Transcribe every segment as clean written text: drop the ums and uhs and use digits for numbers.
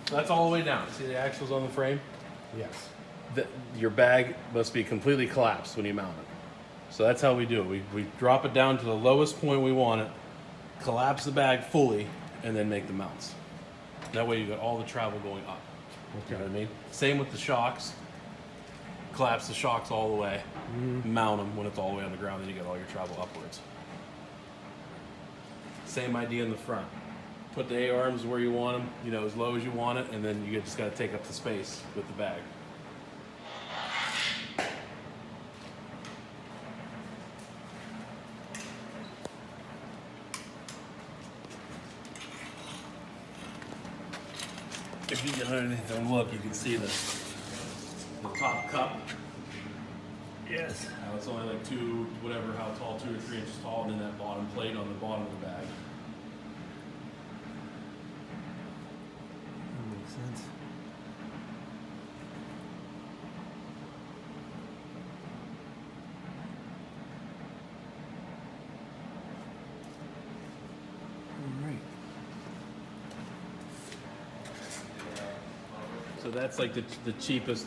So that's all the way down. See the axles on the frame? Yes. Your bag must be completely collapsed when you mount it. So that's how we do it. We drop it down to the lowest point we want it, collapse the bag fully, and then make the mounts. That way you got all the travel going up. Okay. You know what I mean? Same with the shocks. Collapse the shocks all the way, mount them when it's all the way on the ground, then you get all your travel upwards. Same idea in the front. Put the A-arms where you want them, you know, as low as you want it, and then you just got to take up the space with the bag. If you get underneath and look, you can see the top cup. Yes. How it's only like how tall, 2 or 3 inches tall, and then that bottom plate on the bottom of the bag. That makes sense. All right. So that's like the cheapest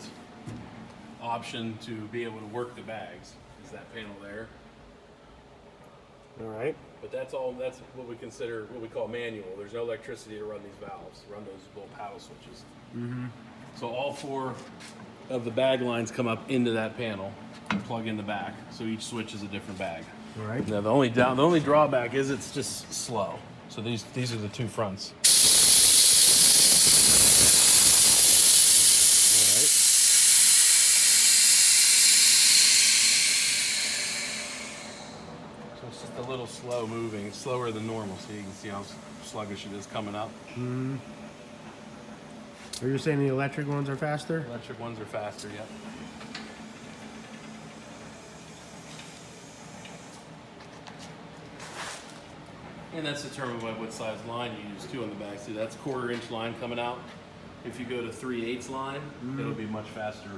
option to be able to work the bags, is that panel there. All right. But that's what we consider, what we call manual. There's no electricity to run these valves, run those little paddle switches. Mm-hmm. So all 4 of the bag lines come up into that panel and plug in the back. So each switch is a different bag. All right. Now the only drawback is it's just slow. So these are the 2 fronts. So it's just a little slow moving. It's slower than normal, so you can see how sluggish it is coming up. Mm-hmm. Are you saying the electric ones are faster? Electric ones are faster, yep. And that's determined by what size line you use too on the back. See, that's 1/4 inch line coming out. If you go to 3/8 line, it'll be much faster.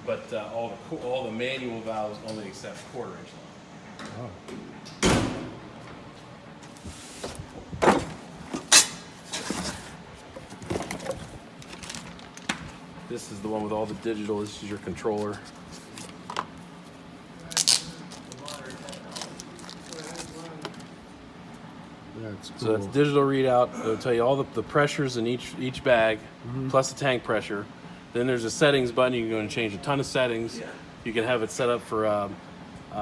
But all the manual valves only accept 1/4 inch line. Oh. This is the one with all the digital. This is your controller. That's cool. So that's digital readout. It'll tell you all the pressures in each bag, plus the tank pressure. Then there's a settings button. You can go and change a ton of settings. You can have it set up for,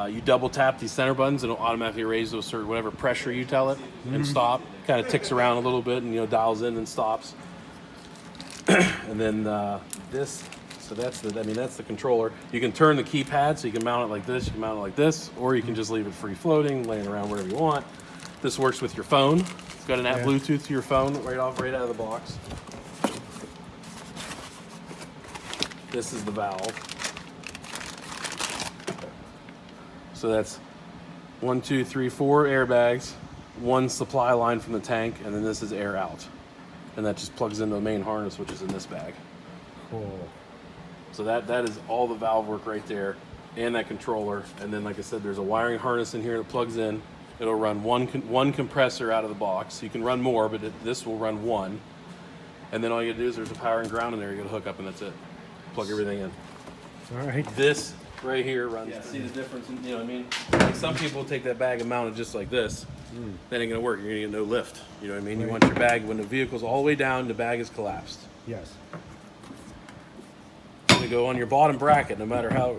you double tap these center buttons and it'll automatically raise those certain, whatever pressure you tell it, and stop. Kind of ticks around a little bit and dials in and stops. And then this, so that's the controller. You can turn the keypad so you can mount it like this, you can mount it like this, or you can just leave it free floating, laying around wherever you want. This works with your phone. It's got an app Bluetooth to your phone right out of the box. This is the valve. So that's 1, 2, 3, 4 airbags, 1 supply line from the tank, and then this is air out. And that just plugs into the main harness, which is in this bag. Cool. So that is all the valve work right there, and that controller. And then, like I said, there's a wiring harness in here that plugs in. It'll run one compressor out of the box. You can run more, but this will run 1. And then all you gotta do is there's a power and ground in there. You gotta hook up, and that's it. Plug everything in. All right. This right here runs. Yeah, see the difference? You know what I mean? Like some people take that bag and mount it just like this. That ain't gonna work. You're gonna get no lift. You know what I mean? You want your bag when the vehicle's all the way down, the bag is collapsed. Yes. go on your bottom bracket, no matter how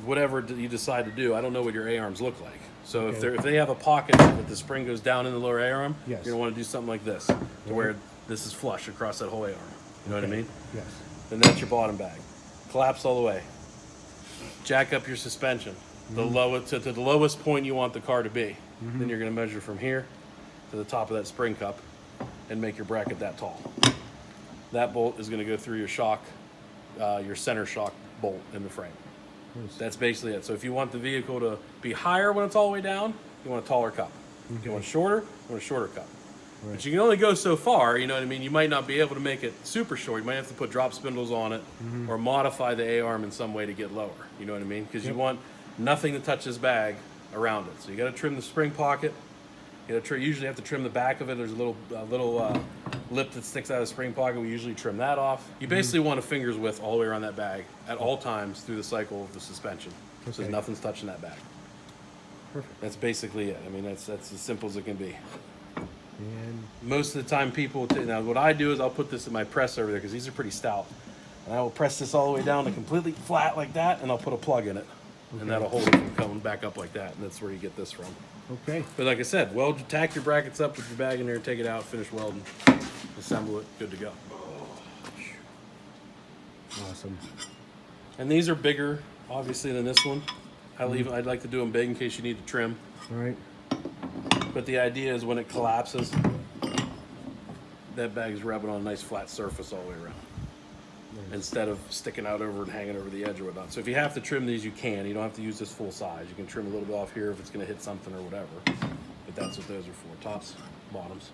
whatever you decide to do. I don't know what your A-arms look like. So if they have a pocket that the spring goes down in the lower A-arm, Yes. you're gonna want to do something like this, to where this is flush across that whole A-arm. You know what I mean? Yes. Then that's your bottom bag. Collapse all the way. Jack up your suspension, the lowest to the lowest point you want the car to be. Then you're gonna measure from here to the top of that spring cup, and make your bracket that tall. That bolt is gonna go through your shock, your center shock bolt in the frame. Nice. That's basically it. So if you want the vehicle to be higher when it's all the way down, you want a taller cup. If you want shorter, you want a shorter cup. Right. But you can only go so far, you know what I mean? You might not be able to make it super short. You might have to put drop spindles on it or modify the A-arm in some way to get lower. You know what I mean? Because you want nothing to touch this bag around it. So you got to trim the spring pocket. You got to usually have to trim the back of it. There's a little lip that sticks out of the spring pocket. We usually trim that off. You basically want a finger's width all the way around that bag at all times through the cycle of the suspension. So nothing's touching that bag. Perfect. That's basically it. I mean, that's as simple as it can be. And Most of the time people, now what I do is I'll put this in my press over there because these are pretty stout. And I will press this all the way down to completely flat like that, and I'll put a plug in it. And that'll hold it from coming back up like that, and that's where you get this from. okay. But like I said, tack your brackets up with your bag in there, take it out, finish welding, assemble it, good to go. Awesome. And these are bigger, obviously, than this one. I'd like to do them big in case you need to trim. All right. But the idea is when it collapses, that bag's rubbing on a nice flat surface all the way around. Nice. Instead of sticking out over and hanging over the edge or whatnot. So if you have to trim these, you can. You don't have to use this full size. You can trim a little bit off here if it's going to hit something or whatever. But that's what those are for, tops, bottoms.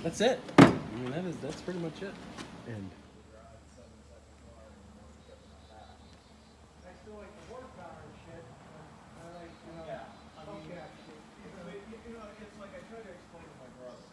That's it. I mean, that's pretty much it. And It's like I try to explain to my brother.